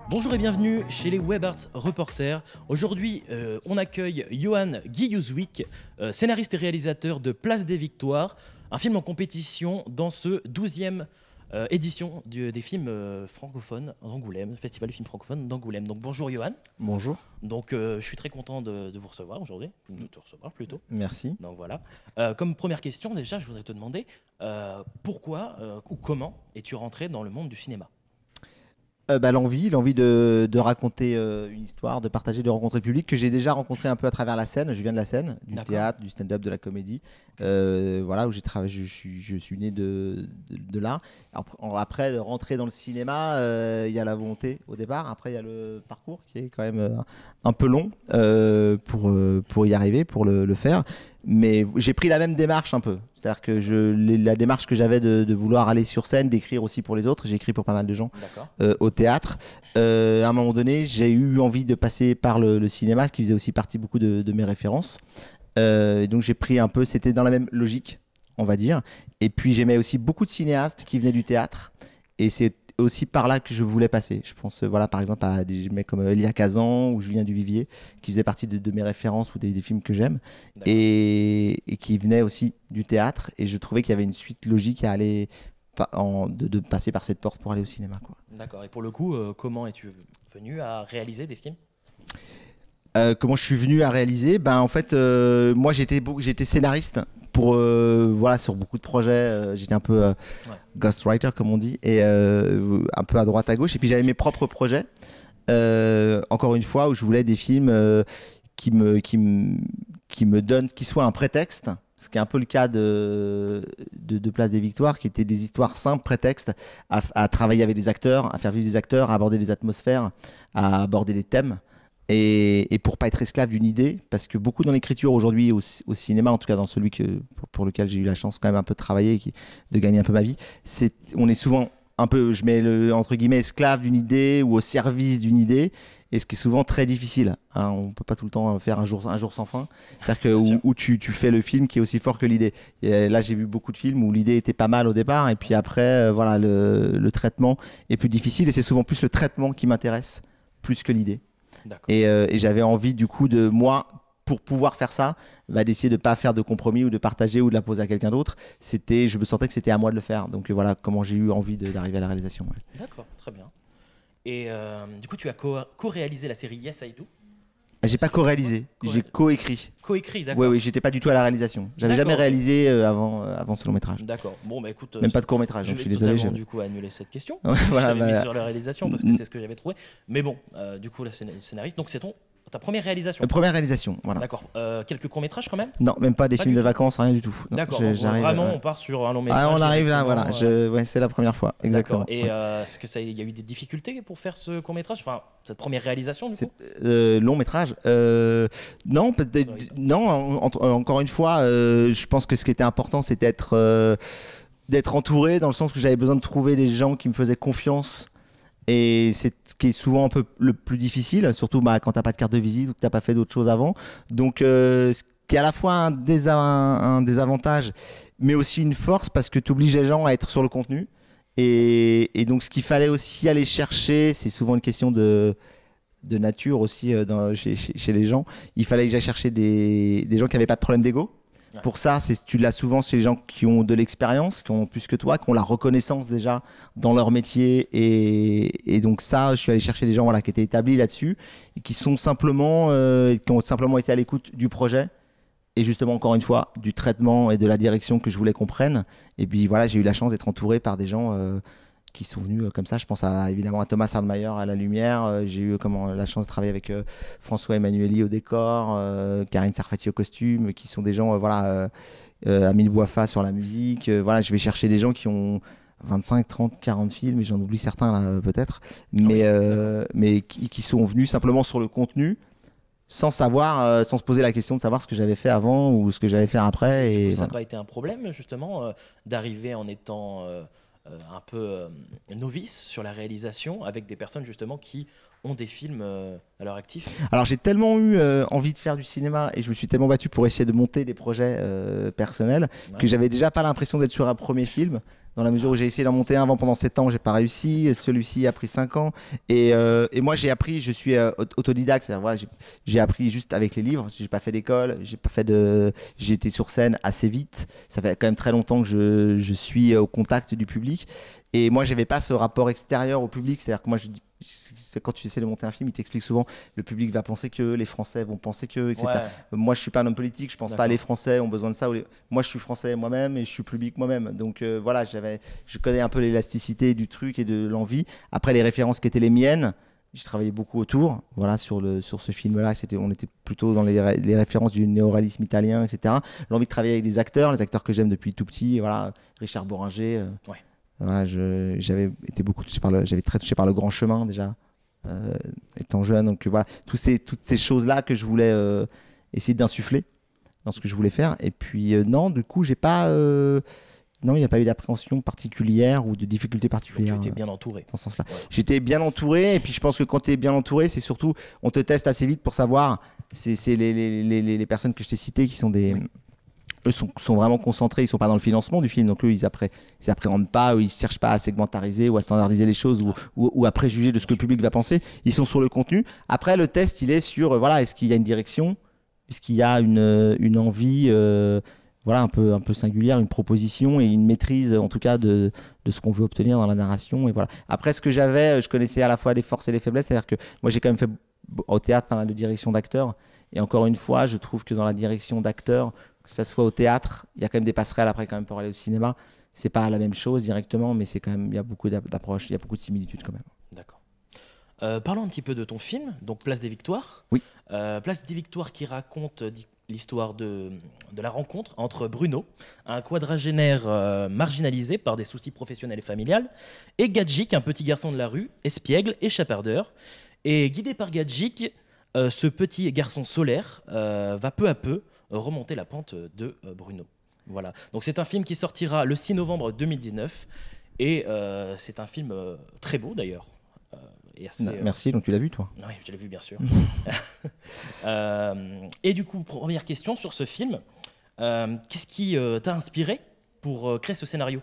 Bonjour et bienvenue chez les Web Arts Reporters. Aujourd'hui, on accueille Johan Gijswijk, scénariste et réalisateur de Place des Victoires, un film en compétition dans ce 12e édition des films francophones d'Angoulême, Festival du film francophone d'Angoulême. Donc bonjour Johan. Bonjour. Donc je suis très content de vous recevoir aujourd'hui, de te recevoir plutôt. Merci. Donc voilà. Comme première question déjà, je voudrais te demander pourquoi ou comment es-tu rentré dans le monde du cinéma? L'envie de raconter une histoire, de partager, de rencontrer le public que j'ai déjà rencontré un peu à travers la scène. Je viens de la scène, du théâtre, du stand-up, de la comédie. Voilà, où j'ai travaillé, je suis né de là. Après, de rentrer dans le cinéma, il y a la volonté au départ. Après, il y a le parcours qui est quand même un peu long pour y arriver, pour le faire. Mais j'ai pris la même démarche un peu. C'est-à-dire que la démarche que j'avais de vouloir aller sur scène, d'écrire aussi pour les autres, j'ai écrit pour pas mal de gens au théâtre. À un moment donné, j'ai eu envie de passer par le cinéma, ce qui faisait aussi partie beaucoup de mes références. Donc j'ai pris un peu, c'était dans la même logique, on va dire. Et puis j'aimais aussi beaucoup de cinéastes qui venaient du théâtre. Et c'est aussi par là que je voulais passer. Je pense voilà, par exemple à des mecs comme Elia Kazan ou Julien Duvivier, qui faisaient partie de mes références ou des films que j'aime, et qui venaient aussi du théâtre. Et je trouvais qu'il y avait une suite logique à aller de passer par cette porte pour aller au cinéma, quoi. D'accord. Et pour le coup, comment es-tu venu à réaliser des films? Comment je suis venu à réaliser? En fait, moi j'étais scénariste voilà, sur beaucoup de projets. J'étais un peu ghostwriter comme on dit, et un peu à droite à gauche. Et puis j'avais mes propres projets. Encore une fois, où je voulais des films qui me donnent, qui soient un prétexte. Ce qui est un peu le cas de Place des Victoires, qui étaient des histoires simples, prétextes à travailler avec des acteurs, à faire vivre des acteurs, à aborder des atmosphères, à aborder des thèmes. Et pour pas être esclave d'une idée, parce que beaucoup dans l'écriture aujourd'hui au cinéma, en tout cas dans celui pour lequel j'ai eu la chance quand même un peu de travailler, de gagner un peu ma vie, on est souvent un peu, je mets entre guillemets, esclave d'une idée ou au service d'une idée, et ce qui est souvent très difficile, hein. On peut pas tout le temps faire un jour sans fin. C'est-à-dire que où tu fais le film qui est aussi fort que l'idée. Et là, j'ai vu beaucoup de films où l'idée était pas mal au départ, et puis après, voilà, le traitement est plus difficile, et c'est souvent plus le traitement qui m'intéresse plus que l'idée. Et j'avais envie du coup de moi, pour pouvoir faire ça, d'essayer de ne pas faire de compromis ou de partager ou de la poser à quelqu'un d'autre. Je me sentais que c'était à moi de le faire. Donc voilà comment j'ai eu envie d'arriver à la réalisation. Ouais. D'accord, très bien. Et du coup, tu as co-réalisé la série Yes I Do. J'ai pas co-réalisé, j'ai co-écrit. Co-écrit, d'accord. Oui, j'étais pas du tout à la réalisation. J'avais jamais réalisé avant ce long métrage. D'accord. Bon, bah écoute. Même pas de court métrage, je suis désolé. Je vais du coup annuler cette question. Voilà, je mis sur la réalisation parce que c'est ce que j'avais trouvé. Mais bon, du coup, le scénariste, donc c'est ta première réalisation. Première réalisation, voilà. D'accord. Quelques courts métrages quand même? Non, même pas des films de vacances, rien du tout. D'accord. Vraiment, on part sur un long métrage. On arrive là, voilà. Ouais, c'est la première fois, exactement. Et est-ce que il y a eu des difficultés pour faire ce court métrage, enfin cette première réalisation du coup? Long métrage. Non, encore une fois, je pense que ce qui était important, c'était d'être entouré, dans le sens où j'avais besoin de trouver des gens qui me faisaient confiance. Et c'est ce qui est souvent un peu le plus difficile, surtout quand t'as pas de carte de visite ou que t'as pas fait d'autres choses avant. Donc, ce qui est à la fois un désavantage, mais aussi une force, parce que tu obliges les gens à être sur le contenu. Et donc, ce qu'il fallait aussi aller chercher, c'est souvent une question de nature aussi chez les gens. Il fallait que j'aille chercher des gens qui n'avaient pas de problème d'ego. Ouais. Pour ça, tu l'as souvent chez les gens qui ont de l'expérience, qui ont plus que toi, qui ont la reconnaissance déjà dans leur métier. Et donc ça, je suis allé chercher des gens qui étaient établis là-dessus et qui ont simplement été à l'écoute du projet. Et justement, encore une fois, du traitement et de la direction que je voulais qu'on prenne. Et puis voilà, j'ai eu la chance d'être entouré par des gens qui sont venus comme ça. Je pense évidemment à Thomas Ardmayer à la lumière. J'ai eu la chance de travailler avec François Emmanueli au décor, Karine Sarfati au costume, qui sont des gens, Amine Bouafa sur la musique. Voilà, je vais chercher des gens qui ont 25, 30, 40 films, et j'en oublie certains là peut-être, mais qui sont venus simplement sur le contenu, sans se poser la question de savoir ce que j'avais fait avant ou ce que j'allais faire après. Et ça n'a pas été un problème justement d'arriver en étant un peu novice sur la réalisation avec des personnes justement qui ont des films à leur actif? Alors j'ai tellement eu envie de faire du cinéma et je me suis tellement battu pour essayer de monter des projets personnels que j'avais déjà pas l'impression d'être sur un premier film. dans la mesure où j'ai essayé d'en monter un avant pendant 7 ans, j'ai pas réussi. Celui-ci a pris 5 ans. Et moi, j'ai appris, je suis autodidacte, c'est-à-dire voilà, j'ai appris juste avec les livres. J'ai pas fait d'école, j'ai été sur scène assez vite. Ça fait quand même très longtemps que je suis au contact du public. Et moi, j'avais pas ce rapport extérieur au public, c'est-à-dire que moi, je dis, quand tu essaies de monter un film, il t'explique souvent le public va penser que, les Français vont penser que, etc. Ouais. Moi, je suis pas un homme politique, je pense pas les Français ont besoin de ça. Moi, je suis français moi-même et je suis public moi-même. Donc voilà, je connais un peu l'élasticité du truc et de l'envie. Après, les références qui étaient les miennes, j'ai travaillé beaucoup autour, voilà, sur ce film-là. On était plutôt dans les références du néoréalisme italien, etc. L'envie de travailler avec les acteurs que j'aime depuis tout petit, voilà, Richard Bohringer. Ouais. Voilà, j'avais été beaucoup touché j'avais très touché par Le Grand Chemin déjà, étant jeune. Donc voilà, toutes ces choses-là que je voulais essayer d'insuffler dans ce que je voulais faire. Et puis non, du coup, j'ai pas, non, il n'y a pas eu d'appréhension particulière ou de difficulté particulière. Donc tu étais bien entouré. Dans ce sens-là. Ouais. J'étais bien entouré, et puis je pense que quand tu es bien entouré, c'est surtout, on te teste assez vite pour savoir. C'est les personnes que je t'ai citées qui sont des. Oui. Eux sont vraiment concentrés, ils sont pas dans le financement du film, donc eux ils appréhendent pas, ou ils cherchent pas à segmentariser ou à standardiser les choses ou à préjuger de ce que le public va penser. Ils sont sur le contenu. Après le test il est sur voilà, est-ce qu'il y a une direction, est-ce qu'il y a une envie voilà, un peu singulière, une proposition et une maîtrise en tout cas de ce qu'on veut obtenir dans la narration. Et voilà. Après ce que j'avais, je connaissais à la fois les forces et les faiblesses, c'est-à-dire que moi j'ai quand même fait au théâtre pas mal de direction d'acteurs, et encore une fois je trouve que dans la direction d'acteurs, que ça soit au théâtre, il y a quand même des passerelles après quand même pour aller au cinéma. C'est pas la même chose directement, mais c'est quand même, il y a beaucoup d'approches, il y a beaucoup de similitudes quand même. D'accord. Parlons un petit peu de ton film, donc Place des Victoires. Oui. Place des Victoires qui raconte l'histoire de la rencontre entre Bruno, un quadragénaire marginalisé par des soucis professionnels et familiales, et Gadjik, un petit garçon de la rue, espiègle et chapardeur. Et guidé par Gadjik, ce petit garçon solaire va peu à peu remonter la pente de Bruno. Voilà. Donc c'est un film qui sortira le 6 novembre 2019 et c'est un film très beau d'ailleurs. Merci, donc tu l'as vu toi? Oui, je l'ai vu bien sûr. Et du coup, première question sur ce film, qu'est-ce qui t'a inspiré pour créer ce scénario?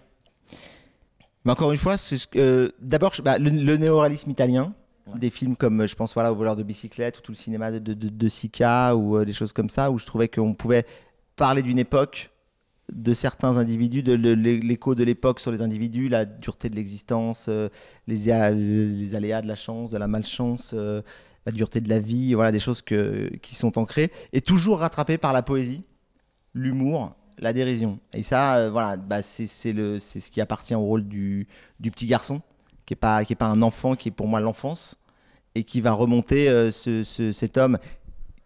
Mais encore une fois, d'abord le néoréalisme italien. Ouais. Des films comme, je pense, voilà, Au voleur de bicyclette ou tout le cinéma de Sica ou des choses comme ça, où je trouvais qu'on pouvait parler d'une époque, de certains individus, de l'écho de l'époque sur les individus, la dureté de l'existence, les aléas de la chance, de la malchance, la dureté de la vie, voilà, des choses qui sont ancrées, et toujours rattrapées par la poésie, l'humour, la dérision. Et ça, voilà, c'est ce qui appartient au rôle du petit garçon, qui est pas un enfant, qui est pour moi l'enfance, et qui va remonter cet homme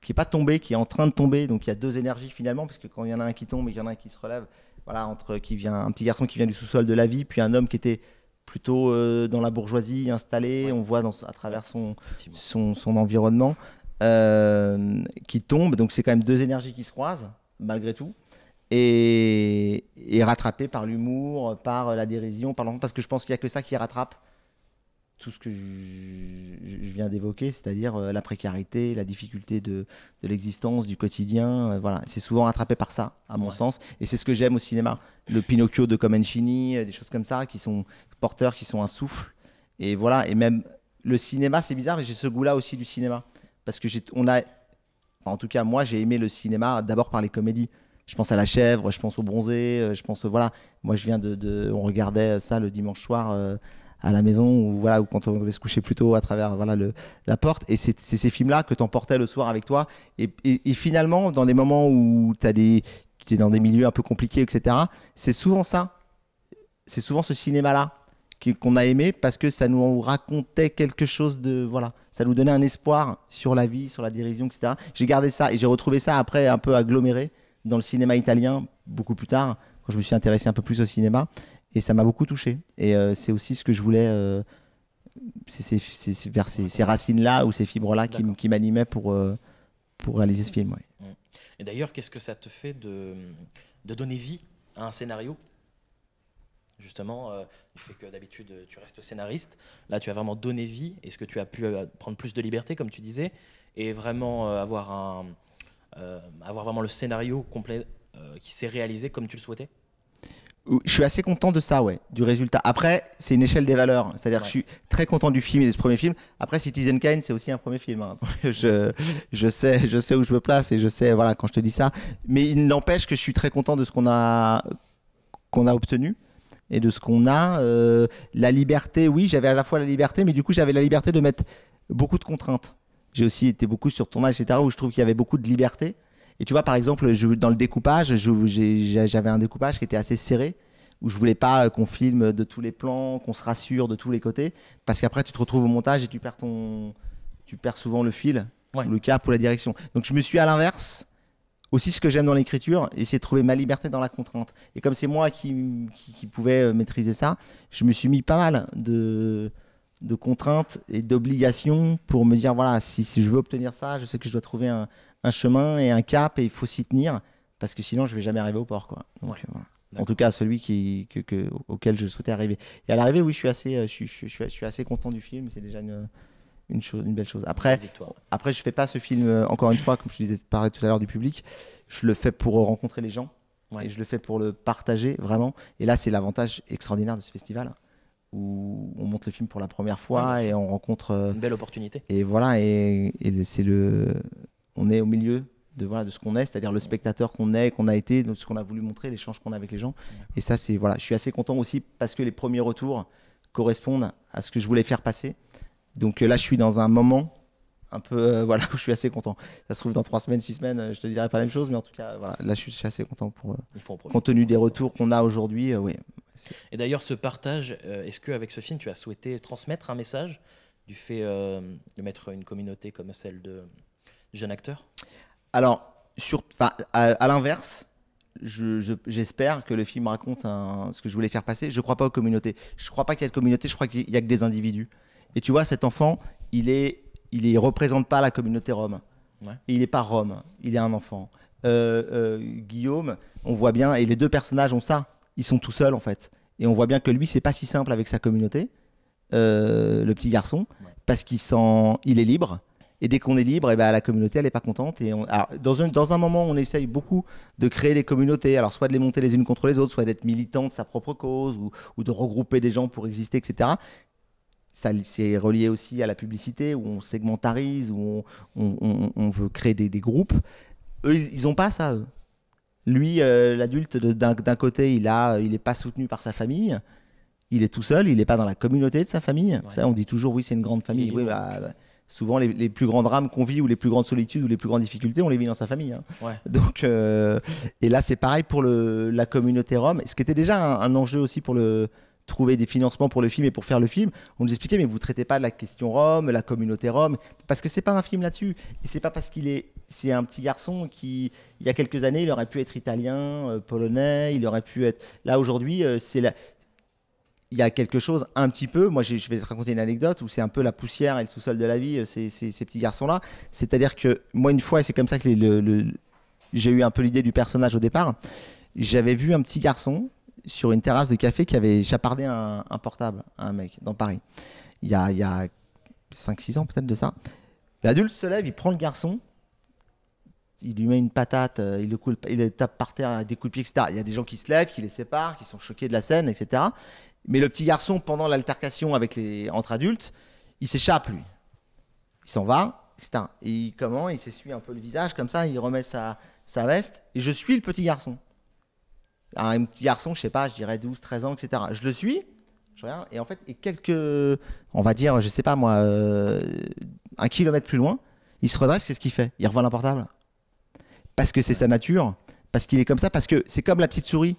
qui n'est pas tombé, qui est en train de tomber. Donc il y a deux énergies finalement, parce que quand il y en a un qui tombe et qu'il y en a un qui se relève, voilà, un petit garçon qui vient du sous-sol de la vie, puis un homme qui était plutôt dans la bourgeoisie installé, ouais. On voit à travers son environnement, qui tombe. Donc c'est quand même deux énergies qui se croisent, malgré tout. Et rattrapé par l'humour, par la dérision, parce que je pense qu'il n'y a que ça qui rattrape tout ce que je viens d'évoquer, c'est-à-dire la précarité, la difficulté de l'existence, du quotidien. Voilà. C'est souvent rattrapé par ça, à mon sens. Et c'est ce que j'aime au cinéma. Le Pinocchio de Comencini, des choses comme ça, qui sont porteurs, qui sont un souffle. Et voilà. Et même le cinéma, c'est bizarre, mais j'ai ce goût-là aussi du cinéma. Parce que en tout cas, moi, j'ai aimé le cinéma d'abord par les comédies. Je pense à La Chèvre, je pense au Bronzé, je pense, voilà. Moi, je viens on regardait ça le dimanche soir à la maison, ou voilà, ou quand on devait se coucher plus tôt à travers voilà, la porte. Et c'est ces films-là que tu emportais le soir avec toi. Et finalement, dans des moments où tu es dans des milieux un peu compliqués, etc., c'est souvent ça. C'est souvent ce cinéma-là qu'on a aimé, parce que ça nous racontait quelque chose de... Voilà, ça nous donnait un espoir sur la vie, sur la dérision, etc. J'ai gardé ça et j'ai retrouvé ça après un peu aggloméré dans le cinéma italien, beaucoup plus tard, quand je me suis intéressé un peu plus au cinéma. Et ça m'a beaucoup touché. Et c'est aussi ce que je voulais... c'est vers ces racines-là ou ces fibres-là qui m'animaient pour réaliser ce film. Ouais. Et d'ailleurs, qu'est-ce que ça te fait de donner vie à un scénario? Justement, du fait que d'habitude, tu restes scénariste. Là, tu as vraiment donné vie. Est-ce que tu as pu prendre plus de liberté, comme tu disais, et vraiment avoir vraiment le scénario complet qui s'est réalisé comme tu le souhaitais? Je suis assez content de ça, ouais, du résultat. Après, c'est une échelle des valeurs. C'est-à-dire que je suis très content du film et de ce premier film. Après, Citizen Kane, c'est aussi un premier film. Hein. Je sais où je me place et je sais, voilà, quand je te dis ça. Mais il n'empêche que je suis très content de ce qu'on a obtenu et de ce qu'on a. La liberté, oui, j'avais à la fois la liberté, mais du coup, j'avais la liberté de mettre beaucoup de contraintes. J'ai aussi été beaucoup sur tournage, etc., où je trouve qu'il y avait beaucoup de liberté. Et tu vois, par exemple, dans le découpage, j'avais un découpage qui était assez serré, où je voulais pas qu'on filme de tous les plans, qu'on se rassure de tous les côtés, parce qu'après tu te retrouves au montage et tu perds souvent le fil, ou le cap ou la direction. Donc je me suis à l'inverse, aussi ce que j'aime dans l'écriture, essayer de trouver ma liberté dans la contrainte. Et comme c'est moi qui pouvais maîtriser ça, je me suis mis pas mal de contraintes et d'obligations pour me dire, voilà, si je veux obtenir ça, je sais que je dois trouver un chemin et un cap et il faut s'y tenir parce que sinon je vais jamais arriver au port, quoi. Donc, voilà. En tout cas celui auquel je souhaitais arriver. Et à l'arrivée, oui, je suis assez content du film. C'est déjà une belle chose. Après je fais pas ce film, encore une fois, comme je te parlais tout à l'heure du public, je le fais pour rencontrer les gens et je le fais pour le partager vraiment. Et là, c'est l'avantage extraordinaire de ce festival où on monte le film pour la première fois et on rencontre une belle opportunité. Et voilà, et on est au milieu de ce qu'on est, c'est-à-dire le spectateur qu'on a été, de ce qu'on a voulu montrer, l'échange qu'on a avec les gens. Et ça, je suis assez content aussi parce que les premiers retours correspondent à ce que je voulais faire passer. Donc là, je suis dans un moment un peu, où je suis assez content. Ça se trouve dans 3 semaines, 6 semaines, je te dirai pas la même chose, mais en tout cas, voilà, là, je suis assez content compte tenu des retours qu'on a aujourd'hui. Oui. Et d'ailleurs, ce partage, est-ce qu'avec ce film, tu as souhaité transmettre un message du fait de mettre une communauté comme celle de jeunes acteurs? Alors, à l'inverse, j'espère que le film raconte ce que je voulais faire passer. Je ne crois pas aux communautés. Je ne crois pas qu'il y ait de communauté, je crois qu'il n'y a que des individus. Et tu vois, cet enfant, il représente pas la communauté rome. Et il n'est pas rome, il est un enfant. Guillaume, on voit bien, et les deux personnages ont ça. Ils sont tout seuls, en fait. Et on voit bien que lui, c'est pas si simple avec sa communauté, le petit garçon, parce qu'il est libre. Et dès qu'on est libre, la communauté, elle n'est pas contente. Et alors, dans un moment, on essaye beaucoup de créer des communautés. Alors, soit de les monter les unes contre les autres, soit d'être militant de sa propre cause, ou de regrouper des gens pour exister, etc. Ça, c'est relié aussi à la publicité, où on segmentarise, où on veut créer des groupes. Eux, ils n'ont pas ça, eux. Lui, l'adulte, d'un côté, il n'est pas soutenu par sa famille. Il est tout seul, il n'est pas dans la communauté de sa famille. Ça, on dit toujours, oui, c'est une grande famille. Oui, souvent, les plus grands drames qu'on vit, ou les plus grandes solitudes, ou les plus grandes difficultés, on les vit dans sa famille. Hein. Donc, et là, c'est pareil pour la communauté rome. Ce qui était déjà un enjeu aussi pour trouver des financements pour le film et pour faire le film. On nous expliquait, mais vous ne traitez pas de la question rome, la communauté rome, parce que ce n'est pas un film là-dessus. Et ce n'est pas parce c'est un petit garçon qui, il y a quelques années, il aurait pu être italien, polonais, il aurait pu être... Là, aujourd'hui, il y a quelque chose un petit peu, moi je vais te raconter une anecdote où c'est un peu la poussière et le sous-sol de la vie, ces petits garçons-là. C'est-à-dire que moi une fois, et c'est comme ça que j'ai eu un peu l'idée du personnage au départ, j'avais vu un petit garçon sur une terrasse de café qui avait chapardé un portable à un mec dans Paris. Il y a 5-6 ans peut-être de ça. L'adulte se lève, il prend le garçon, il lui met une patate, il le tape par terre avec des coups de pied, etc. Il y a des gens qui se lèvent, qui les séparent, qui sont choqués de la scène, etc. Mais le petit garçon, pendant l'altercation entre adultes, il s'échappe, lui. Il s'en va, etc. Et il s'essuie un peu le visage, comme ça, il remet sa veste. Et je suis le petit garçon. Un petit garçon, je sais pas, je dirais 12, 13 ans, etc. Je le suis, je regarde, et en fait, on va dire, je sais pas moi, 1 kilomètre plus loin, il se redresse, qu'est-ce qu'il fait? Il revole un portable. Parce que c'est sa nature, parce qu'il est comme ça, parce que c'est comme la petite souris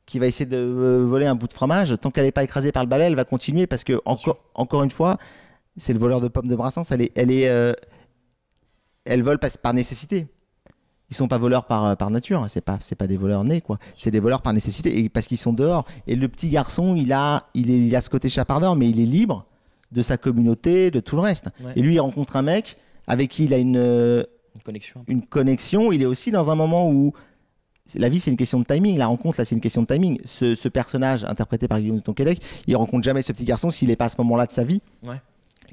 qui va essayer de voler un bout de fromage, tant qu'elle n'est pas écrasée par le balai, elle va continuer, parce que, encore une fois, c'est le voleur de pommes de Brassens, elle vole par nécessité. Ils sont pas voleurs par nature, c'est pas des voleurs nés, quoi. C'est des voleurs par nécessité, et parce qu'ils sont dehors. Et le petit garçon, il a ce côté chapardeur, mais il est libre de sa communauté, de tout le reste. Et lui, il rencontre un mec avec qui il a une connexion. Il est aussi dans un moment où la vie, c'est une question de timing. La rencontre, là, c'est une question de timing. Ce personnage interprété par Guillaume de Tonquédec, il rencontre jamais ce petit garçon s'il n'est pas à ce moment-là de sa vie.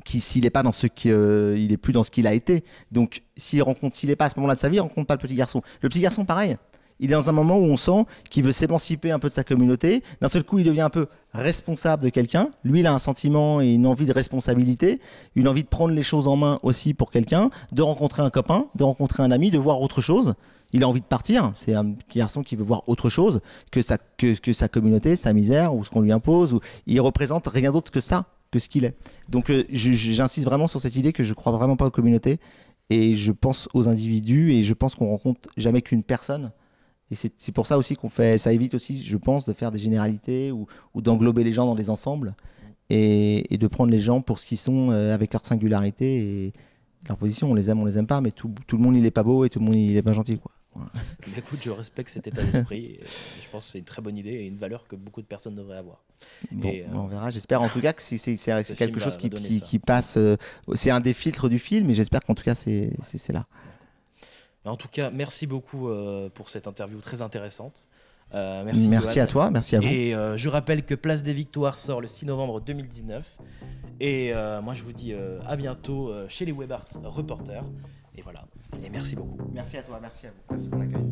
S'il n'est pas dans il est plus dans ce qu'il a été. Donc, s'il n'est pas à ce moment-là de sa vie, il rencontre pas le petit garçon. Le petit garçon, pareil. il est dans un moment où on sent qu'il veut s'émanciper un peu de sa communauté. D'un seul coup, il devient un peu responsable de quelqu'un. Lui, il a un sentiment et une envie de responsabilité, une envie de prendre les choses en main aussi pour quelqu'un, de rencontrer un copain, de rencontrer un ami, de voir autre chose. Il a envie de partir. C'est un garçon qui veut voir autre chose que sa communauté, sa misère ou ce qu'on lui impose. Il représente rien d'autre que ça, que ce qu'il est. Donc j'insiste vraiment sur cette idée que je crois vraiment pas aux communautés et je pense aux individus et je pense qu'on rencontre jamais qu'une personne. Et c'est pour ça aussi ça évite aussi, je pense, de faire des généralités ou d'englober les gens dans des ensembles et de prendre les gens pour ce qu'ils sont avec leur singularité et leur position. On les aime pas, mais tout le monde il est pas beau et tout le monde il est pas gentil, quoi. Voilà. Mais écoute, je respecte cet état d'esprit et je pense que c'est une très bonne idée et une valeur que beaucoup de personnes devraient avoir. Bon, on verra. J'espère en tout cas que c'est quelque chose qui passe. C'est un des filtres du film, et j'espère qu'en tout cas c'est là. En tout cas, merci beaucoup pour cette interview très intéressante. Merci à toi, merci à vous. Et je rappelle que Place des Victoires sort le 6 novembre 2019. Et moi, je vous dis à bientôt chez les Webart Reporters. Et voilà. Et merci beaucoup. Merci à toi, merci à vous. Merci pour l'accueil.